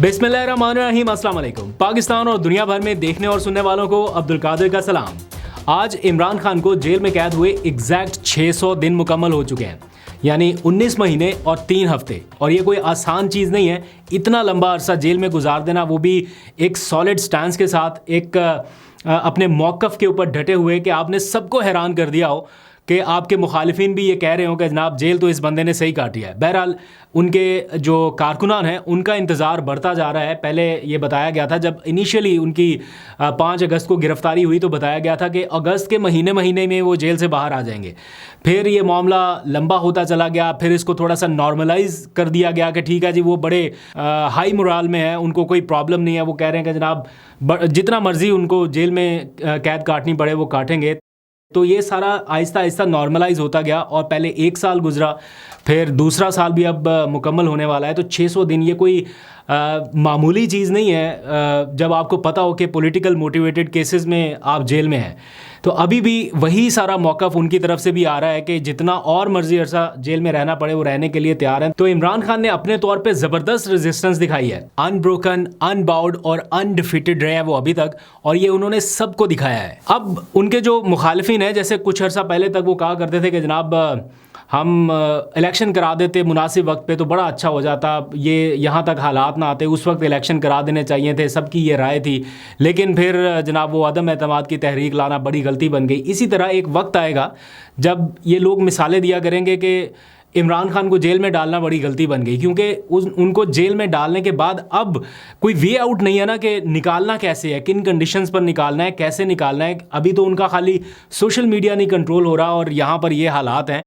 बिस्मिल्लाहिर्रहमानिर्रहीम, अस्सलाम वालेकुम। पाकिस्तान और दुनिया भर में देखने और सुनने वालों को अब्दुल कादिर का सलाम। आज इमरान खान को जेल में कैद हुए एग्जैक्ट 600 दिन मुकम्मल हो चुके हैं, यानी 19 महीने और 3 हफ्ते। और ये कोई आसान चीज़ नहीं है, इतना लंबा अरसा जेल में गुजार देना, वो भी एक सॉलिड स्टैंस के साथ, एक अपने मौक़िफ़ के ऊपर डटे हुए कि आपने सबको हैरान कर दिया हो कि आपके मुखालिफिन भी ये कह रहे हो कि जनाब जेल तो इस बंदे ने सही काटी है। बहरहाल उनके जो कारकुनान हैं उनका इंतज़ार बढ़ता जा रहा है। पहले ये बताया गया था, जब इनिशियली उनकी 5 अगस्त को गिरफ़्तारी हुई तो बताया गया था कि अगस्त के महीने में वो जेल से बाहर आ जाएंगे। फिर ये मामला लंबा होता चला गया, फिर इसको थोड़ा सा नॉर्मलाइज़ कर दिया गया कि ठीक है जी, वो बड़े हाई मोराल में है, उनको कोई प्रॉब्लम नहीं है, वो कह रहे हैं कि जनाब जितना मर्ज़ी उनको जेल में कैद काटनी पड़े वो काटेंगे। तो ये सारा आहिस्ता आहिस्ता नॉर्मलाइज होता गया और पहले 1 साल गुजरा, फिर दूसरा साल भी अब मुकम्मल होने वाला है। तो 600 दिन ये कोई मामूली चीज़ नहीं है। जब आपको पता हो कि पॉलिटिकल मोटिवेटेड केसेस में आप जेल में हैं, तो अभी भी वही सारा मौक़िफ़ उनकी तरफ से भी आ रहा है कि जितना और मर्जी अरसा जेल में रहना पड़े वो रहने के लिए तैयार हैं। तो इमरान खान ने अपने तौर पे ज़बरदस्त रेजिस्टेंस दिखाई है, अनब्रोकन, अनबाउड और अनडिफीटेड रहे हैं वो अभी तक, और ये उन्होंने सबको दिखाया है। अब उनके जो मुखालिफिन हैं, जैसे कुछ अर्सा पहले तक वो कहा करते थे कि जनाब हम इलेक्शन करा देते मुनासिब वक्त पे तो बड़ा अच्छा हो जाता, ये यहाँ तक हालात ना आते, उस वक्त इलेक्शन करा देने चाहिए थे, सबकी ये राय थी। लेकिन फिर जनाब वो अदम एतमाद की तहरीक लाना बड़ी गलती बन गई। इसी तरह एक वक्त आएगा जब ये लोग मिसालें दिया करेंगे कि इमरान खान को जेल में डालना बड़ी गलती बन गई, क्योंकि उनको जेल में डालने के बाद अब कोई वे आउट नहीं है ना कि निकालना कैसे है, किन कंडीशंस पर निकालना है, कैसे निकालना है। अभी तो उनका खाली सोशल मीडिया नहीं कंट्रोल हो रहा और यहाँ पर ये हालात हैं।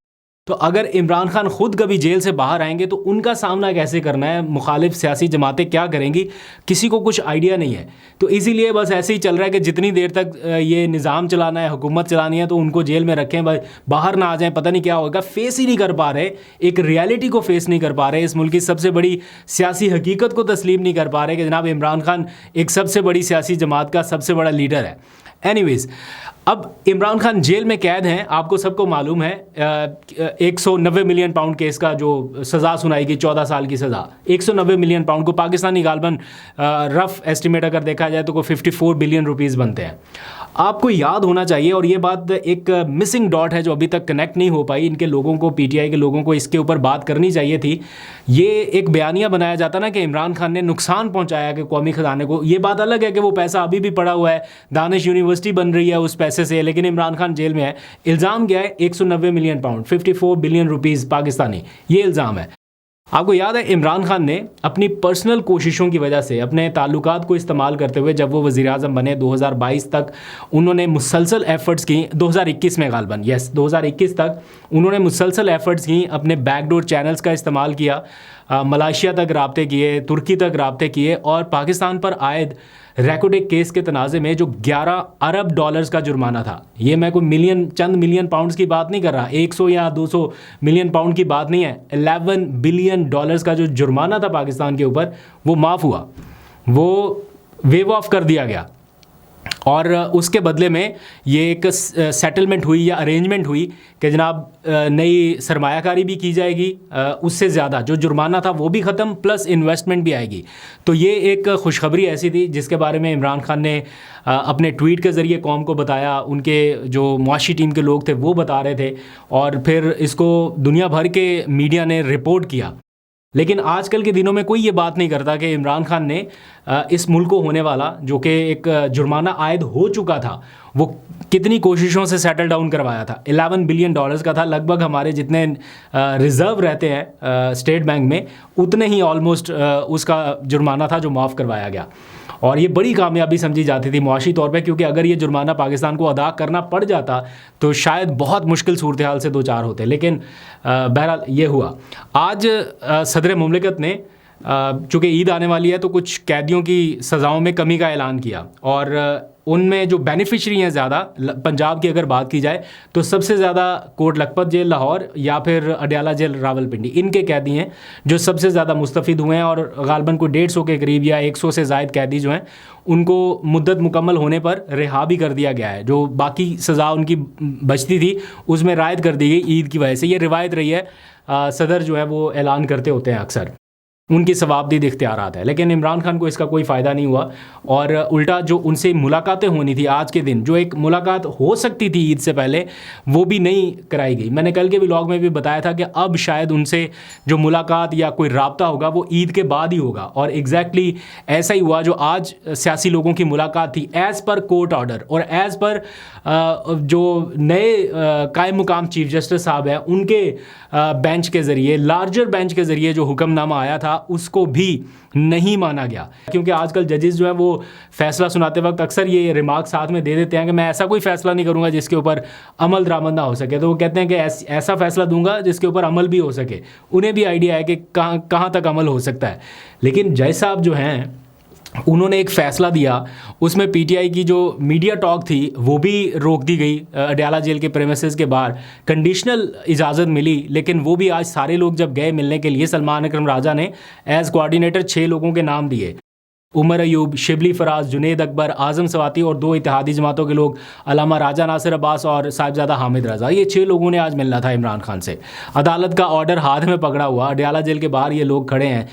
तो अगर इमरान खान ख़ुद कभी जेल से बाहर आएंगे तो उनका सामना कैसे करना है, मुखालिफ सियासी जमातें क्या करेंगी, किसी को कुछ आइडिया नहीं है। तो इसीलिए बस ऐसे ही चल रहा है कि जितनी देर तक ये निज़ाम चलाना है, हुकूमत चलानी है, तो उनको जेल में रखें, बाहर ना आ जाएं, पता नहीं क्या होगा। फेस ही नहीं कर पा रहे, एक रियलिटी को फेस नहीं कर पा रहे, इस मुल्क की सबसे बड़ी सियासी हकीकत को तस्लीम नहीं कर पा रहे कि जनाब इमरान खान एक सबसे बड़ी सियासी जमात का सबसे बड़ा लीडर है। एनीवेज़, अब इमरान खान जेल में कैद हैं, आपको सबको मालूम है। 190 मिलियन पाउंड केस का जो सज़ा सुनाई गई, 14 साल की सज़ा, 190 मिलियन पाउंड को पाकिस्तानी गालबन रफ़ एस्टिमेट अगर देखा जाए तो कोई 54 बिलियन रुपीज़ बनते हैं। आपको याद होना चाहिए, और ये बात एक मिसिंग डॉट है जो अभी तक कनेक्ट नहीं हो पाई, इनके लोगों को, पीटीआई के लोगों को इसके ऊपर बात करनी चाहिए थी। ये एक बयानिया बनाया जाता ना कि इमरान खान ने नुकसान पहुंचाया कि कौमी ख़जाने को। ये बात अलग है कि वो पैसा अभी भी पड़ा हुआ है, दानिश यूनिवर्सिटी बन रही है उस पैसे से, लेकिन इमरान खान जेल में है। इल्ज़ाम क्या है? 190 million pound, 54 billion rupees Pakistani, ये इल्ज़ाम है। आपको याद है इमरान खान ने अपनी पर्सनल कोशिशों की वजह से, अपने ताल्लुकात को इस्तेमाल करते हुए, जब वो वज़ीर-ए-आज़म बने 2022 तक, उन्होंने मुसलसल एफ़र्ट्स की, 2021 में गालबन, 2021 तक उन्होंने मुसलसल एफ़र्ट्स की, अपने बैकडोर चैनल्स का इस्तेमाल किया, मलेशिया तक राब्ते किए, तुर्की तक राब्ते किए, और पाकिस्तान पर आयद रैकोडेक केस के तनाज़े में जो 11 अरब डॉलर्स का जुर्माना था, ये मैं कोई चंद मिलियन पाउंड्स की बात नहीं कर रहा, 100 या 200 मिलियन पाउंड की बात नहीं है, 11 बिलियन डॉलर्स का जो जुर्माना था पाकिस्तान के ऊपर, वो माफ़ हुआ, वो वेव ऑफ कर दिया गया। और उसके बदले में ये एक सेटलमेंट हुई या अरेंजमेंट हुई कि जनाब नई सरमायाकारी भी की जाएगी, उससे ज़्यादा जो जुर्माना था वो भी ख़त्म, प्लस इन्वेस्टमेंट भी आएगी। तो ये एक खुशखबरी ऐसी थी जिसके बारे में इमरान खान ने अपने ट्वीट के ज़रिए कौम को बताया, उनके जो मुआशी टीम के लोग थे वो बता रहे थे, और फिर इसको दुनिया भर के मीडिया ने रिपोर्ट किया। लेकिन आजकल के दिनों में कोई ये बात नहीं करता कि इमरान खान ने इस मुल्क को होने वाला, जो कि एक जुर्माना आयद हो चुका था, वो कितनी कोशिशों से सेटल डाउन करवाया था। 11 बिलियन डॉलर्स का था, लगभग हमारे जितने रिज़र्व रहते हैं स्टेट बैंक में, उतने ही ऑलमोस्ट उसका जुर्माना था जो माफ़ करवाया गया। और ये बड़ी कामयाबी समझी जाती थी मुआशी तौर पे, क्योंकि अगर ये जुर्माना पाकिस्तान को अदा करना पड़ जाता तो शायद बहुत मुश्किल सूरत हाल से दो चार होते। लेकिन बहरहाल ये हुआ। आज सदर मुमलिकत ने, चूँकि ईद आने वाली है, तो कुछ कैदियों की सज़ाओं में कमी का ऐलान किया, और उनमें जो बेनिफिशरी हैं ज़्यादा, पंजाब की अगर बात की जाए तो सबसे ज़्यादा कोट लखपत जेल लाहौर या फिर अडयाला जेल रावलपिंडी, इनके कैदी हैं जो सबसे ज़्यादा मुस्तफ़ीद हुए हैं। और गालबन को 150 के करीब या 100 से ज़ायद कैदी जो हैं उनको मुद्दत मुकम्मल होने पर रिहा भी कर दिया गया है। जो बाकी सज़ा उनकी बचती थी उसमें रायत कर दी गई ईद की वजह से। ये रिवायत रही है, सदर जो है वो ऐलान करते होते हैं अक्सर। ان کی ثوابدید اختیارات ہے، لیکن عمران خان کو اس کا کوئی فائدہ نہیں ہوا، اور الٹا جو ان سے ملاقاتیں ہونی تھی آج کے دن، جو ایک ملاقات ہو سکتی تھی عید سے پہلے، وہ بھی نہیں کرائی گئی۔ میں نے کل کے ولاگ میں بھی بتایا تھا کہ اب شاید ان سے جو ملاقات یا کوئی رابطہ ہوگا وہ عید کے بعد ہی ہوگا، اور ایگزیکٹلی ایسا ہی ہوا۔ جو آج سیاسی لوگوں کی ملاقات تھی ایز پر کورٹ آرڈر اور ایز پر جو نئے قائم مقام چیف جسٹس صاحب ہیں ان کے بینچ کے ذریعے، لارجر بینچ کے ذریعے جو حکم نامہ آیا تھا اس کو بھی نہیں مانا گیا، کیونکہ آج کل ججز جو ہیں وہ فیصلہ سناتے وقت اکثر یہ ریمارک ساتھ میں دے دیتے ہیں کہ میں ایسا کوئی فیصلہ نہیں کروں گا جس کے اوپر عمل درآمد نہ ہو سکے، تو وہ کہتے ہیں کہ ایسا فیصلہ دوں گا جس کے اوپر عمل بھی ہو سکے۔ انہیں بھی آئیڈیا ہے کہ کہاں تک عمل ہو سکتا ہے، لیکن جج صاحب جو ہیں انہوں نے ایک فیصلہ دیا، اس میں پی ٹی آئی کی جو میڈیا ٹاک تھی وہ بھی روک دی گئی اڈیالہ جیل کے پریمیسز کے باہر، کنڈیشنل اجازت ملی، لیکن وہ بھی آج سارے لوگ جب گئے ملنے کے لیے، سلمان اکرم راجہ نے ایز کوآرڈینیٹر 6 لوگوں کے نام دیے، عمر ایوب، شبلی فراز، جنید اکبر، اعظم سواتی اور 2 اتحادی جماعتوں کے لوگ، علامہ راجہ ناصر عباس اور صاحبزادہ حامد رضا۔ یہ 6 لوگوں نے آج ملنا تھا عمران خان سے۔ عدالت کا آرڈر ہاتھ میں پکڑا ہوا اڈیالہ جیل کے باہر یہ لوگ کھڑے ہیں،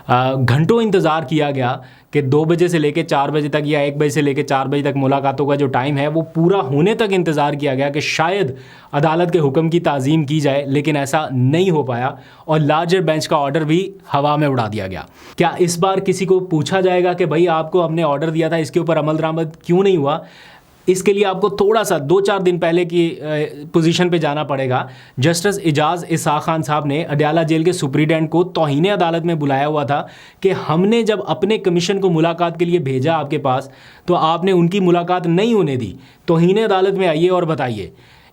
گھنٹوں انتظار کیا گیا کہ 2 بجے سے لے کے 4 بجے تک یا 1 بجے سے لے کے 4 بجے تک ملاقاتوں کا جو ٹائم ہے وہ پورا ہونے تک انتظار کیا گیا کہ شاید عدالت کے حکم کی تعظیم کی جائے، لیکن ایسا نہیں ہو پایا اور لارجر بینچ کا آرڈر بھی ہوا میں اڑا دیا گیا۔ کیا اس بار کسی کو پوچھا جائے گا کہ بھائی آپ کو ہم نے آرڈر دیا تھا اس کے اوپر عمل درآمد کیوں نہیں ہوا؟ اس کے لیے آپ کو تھوڑا سا 2-4 دن پہلے کی پوزیشن پہ جانا پڑے گا۔ جسٹس اعجاز اسحاق خان صاحب نے اڈیالہ جیل کے سپریڈنٹ کو توہین عدالت میں بلایا ہوا تھا کہ ہم نے جب اپنے کمیشن کو ملاقات کے لیے بھیجا آپ کے پاس تو آپ نے ان کی ملاقات نہیں ہونے دی، توہین عدالت میں آئیے اور بتائیے۔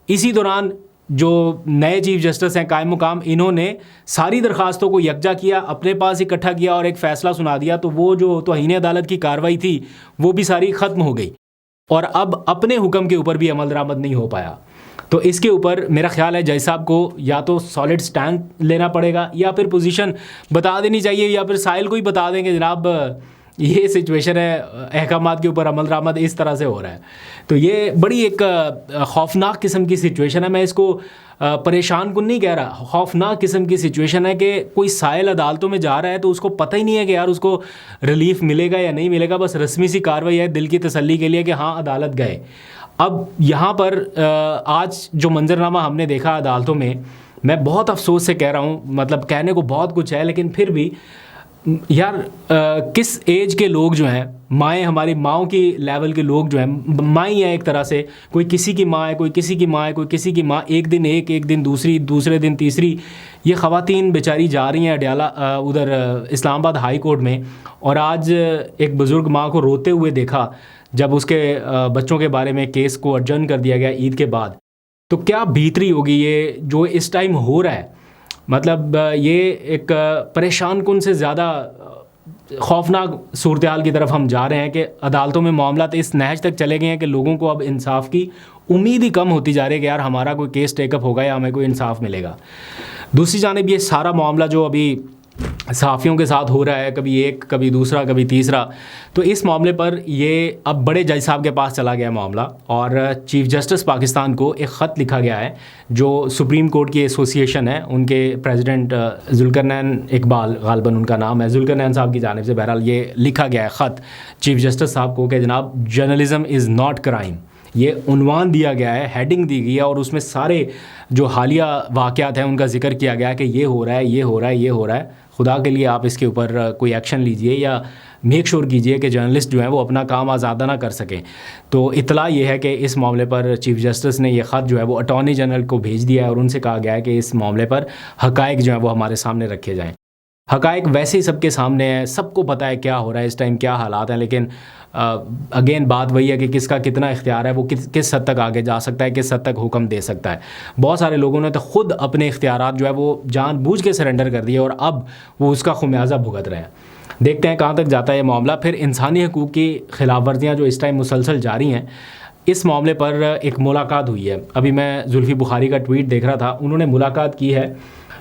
اسی دوران جو نئے چیف جسٹس ہیں قائم مقام، انہوں نے ساری درخواستوں کو یکجا کیا، اپنے پاس اکٹھا کیا اور ایک فیصلہ سنا دیا، تو وہ جو توہین عدالت کی کارروائی تھی وہ بھی ساری ختم ہو گئی، اور اب اپنے حکم کے اوپر بھی عمل درآمد نہیں ہو پایا۔ تو اس کے اوپر میرا خیال ہے جج صاحب کو یا تو سالڈ سٹینڈ لینا پڑے گا، یا پھر پوزیشن بتا دینی چاہیے، یا پھر سائل کو ہی بتا دیں کہ جناب یہ سچویشن ہے، احکامات کے اوپر عمل درآمد اس طرح سے ہو رہا ہے۔ تو یہ بڑی ایک خوفناک قسم کی سچویشن ہے، میں اس کو پریشان کن نہیں کہہ رہا، خوفناک قسم کی سچویشن ہے کہ کوئی سائل عدالتوں میں جا رہا ہے تو اس کو پتہ ہی نہیں ہے کہ یار اس کو ریلیف ملے گا یا نہیں ملے گا، بس رسمی سی کارروائی ہے دل کی تسلی کے لیے کہ ہاں عدالت گئے۔ اب یہاں پر آج جو منظرنامہ ہم نے دیکھا عدالتوں میں، میں بہت افسوس سے کہہ رہا ہوں، مطلب کہنے کو بہت کچھ ہے لیکن پھر بھی یار کس ایج کے لوگ جو ہیں، مائیں، ہماری ماؤں کی لیول کے لوگ جو ہیں، مائیں ہیں ایک طرح سے، کوئی کسی کی ماں ہے، کوئی کسی کی ماں ہے، کوئی کسی کی ماں، ایک دن ایک دن دوسری، دوسرے دن تیسری، یہ خواتین بیچاری جا رہی ہیں اڈیالہ ادھر اسلام آباد ہائی کورٹ میں، اور آج ایک بزرگ ماں کو روتے ہوئے دیکھا جب اس کے بچوں کے بارے میں کیس کو اڈجرن کر دیا گیا عید کے بعد، تو کیا بھیتری ہوگی یہ جو اس ٹائم ہو رہا ہے۔ مطلب یہ ایک پریشان کن سے زیادہ خوفناک صورتحال کی طرف ہم جا رہے ہیں کہ عدالتوں میں معاملات اس نہج تک چلے گئے ہیں کہ لوگوں کو اب انصاف کی امید ہی کم ہوتی جا رہی ہے کہ یار ہمارا کوئی کیس ٹیک اپ ہوگا یا ہمیں کوئی انصاف ملے گا۔ دوسری جانب یہ سارا معاملہ جو ابھی صحافیوں کے ساتھ ہو رہا ہے، کبھی ایک، کبھی دوسرا، کبھی تیسرا، تو اس معاملے پر یہ اب بڑے جج صاحب کے پاس چلا گیا معاملہ، اور چیف جسٹس پاکستان کو ایک خط لکھا گیا ہے جو سپریم کورٹ کی ایسوسیشن ہے، ان کے پریزیڈنٹ ذوالقرنین اقبال غالباً ان کا نام ہے، ذوالقرنین صاحب کی جانب سے بہرحال یہ لکھا گیا ہے خط چیف جسٹس صاحب کو کہ جناب جرنلزم از ناٹ کرائم، یہ عنوان دیا گیا ہے، ہیڈنگ دی گئی ہے، اور اس میں سارے جو حالیہ واقعات ہیں ان کا ذکر کیا گیا ہے کہ یہ ہو رہا ہے، یہ ہو رہا ہے، یہ ہو رہا ہے، خدا کے لیے آپ اس کے اوپر کوئی ایکشن لیجئے یا میک شور کیجئے کہ جرنلسٹ جو ہیں وہ اپنا کام آزادانہ کر سکیں۔ تو اطلاع یہ ہے کہ اس معاملے پر چیف جسٹس نے یہ خط جو ہے وہ اٹارنی جنرل کو بھیج دیا ہے، اور ان سے کہا گیا ہے کہ اس معاملے پر حقائق جو ہیں وہ ہمارے سامنے رکھے جائیں۔ حقائق ویسے ہی سب کے سامنے ہیں، سب کو پتہ ہے کیا ہو رہا ہے اس ٹائم، کیا حالات ہیں، لیکن اگین بات وہی ہے کہ کس کا کتنا اختیار ہے، وہ کس حد تک آگے جا سکتا ہے، کس حد تک حکم دے سکتا ہے۔ بہت سارے لوگوں نے تو خود اپنے اختیارات جو ہے وہ جان بوجھ کے سرنڈر کر دیے، اور اب وہ اس کا خمیازہ بھگت رہے ہیں۔ دیکھتے ہیں کہاں تک جاتا ہے یہ معاملہ۔ پھر انسانی حقوق کی خلاف ورزیاں جو اس ٹائم مسلسل جاری ہیں، اس معاملے پر ایک ملاقات ہوئی ہے۔ ابھی میں زلفی بخاری کا ٹویٹ دیکھ رہا تھا، انہوں نے ملاقات کی ہے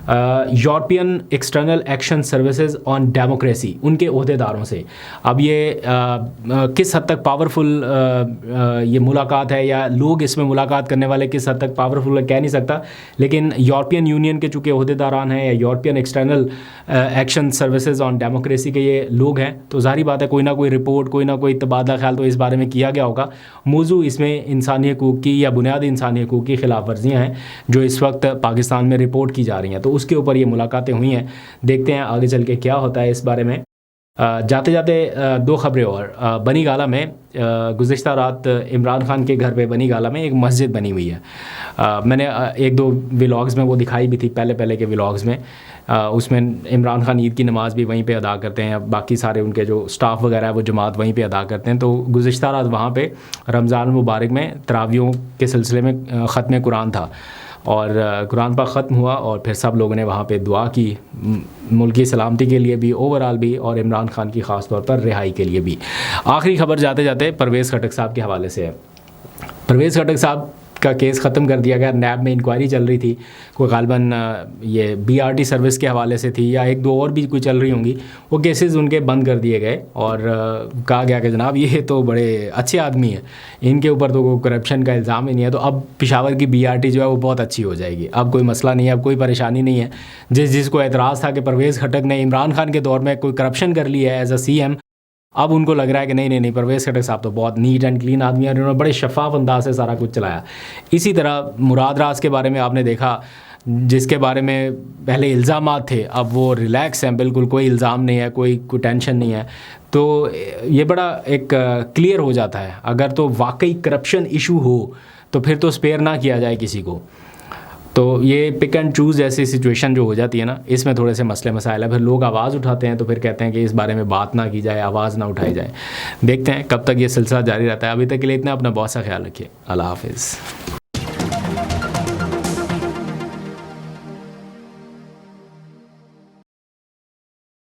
European external action services on democracy, उनके अहदेदारों से। अब ये किस हद तक पावरफुल ये मुलाकात है या लोग इसमें मुलाकात करने वाले किस हद तक पावरफुल है कह नहीं सकता, लेकिन यूरोपियन यूनियन के चूँकि अहदेदारान हैं या European external action services on democracy के ये लोग हैं, तो ज़ाहिर बात है कोई ना कोई रिपोर्ट, कोई ना कोई तबादला ख्याल तो इस बारे में किया गया होगा। मौजू इसमें इंसानी हकूक़ की या बुनियादी इंसानी हकूक़ की खिलाफ वर्जियाँ हैं जो इस वक्त पाकिस्तान में रिपोर्ट की जा रही हैं, तो उसके ऊपर ये मुलाकातें हुई हैं। देखते हैं आगे चल के क्या होता है इस बारे में। जाते जाते दो खबरें और। बनी गाला में गुज़िश्ता रात इमरान खान के घर पे बनी गाला में एक मस्जिद बनी हुई है। मैंने एक दो व्लॉग्स में वो दिखाई भी थी, पहले के व्लॉग्स में। उसमें इमरान खान ईद की नमाज़ भी वहीं पे अदा करते हैं, बाकी सारे उनके जो स्टाफ वगैरह है वो जमात वहीं पे अदा करते हैं। तो गुज़िश्ता रात वहाँ पे रमज़ान मुबारक में तरावियों के सिलसिले में ख़त्म कुरान था और कुरान पाक ख़त्म हुआ और फिर सब लोगों ने वहाँ पे दुआ की, मुल्क की सलामती के लिए भी, ओवरऑल भी, और इमरान खान की ख़ास तौर पर रिहाई के लिए भी। आखिरी खबर जाते जाते परवेज़ खटक साहब के हवाले से है। परवेज़ खटक साहब का केस ख़त्म कर दिया गया। नैब में इंक्वायरी चल रही थी, कोई ग़ालिबन ये BRT सर्विस के हवाले से थी या एक दो और भी कोई चल रही होंगी, वो केसेस उनके बंद कर दिए गए और कहा गया कि जनाब ये तो बड़े अच्छे आदमी हैं, इनके ऊपर तो कोई करप्शन का इल्ज़ाम ही नहीं है, तो अब पेशावर की BRT जो है वो बहुत अच्छी हो जाएगी, अब कोई मसला नहीं है, अब कोई परेशानी नहीं है। जिसको एतराज़ था कि परवेज़ खटक ने इमरान खान के दौर में कोई करप्शन कर ली है एज अ CM, अब उनको लग रहा है कि नहीं परवेज़ खटक साहब तो बहुत नीट एंड क्लीन आदमी है, उन्होंने बड़े शफाफ अंदाज से सारा कुछ चलाया। इसी तरह मुराद राज के बारे में आपने देखा, जिसके बारे में पहले इल्ज़ामात थे, अब वो रिलैक्स हैं, बिल्कुल कोई इल्ज़ाम नहीं है, कोई टेंशन नहीं है। तो ये बड़ा एक क्लियर हो जाता है, अगर तो वाकई करप्शन इशू हो तो फिर तो स्पेयर ना किया जाए किसी को। तो ये पिक एंड चूज़ जैसी सिचुएशन जो हो जाती है ना, इसमें थोड़े से मसले मसाइल है, फिर लोग आवाज़ उठाते हैं तो फिर कहते हैं कि इस बारे में बात ना की जाए, आवाज़ ना उठाई जाए। देखते हैं कब तक ये सिलसिला जारी रहता है। अभी तक के लिए इतना, अपना बहुत सा ख्याल रखिए। अल्लाह हाफ़िज़।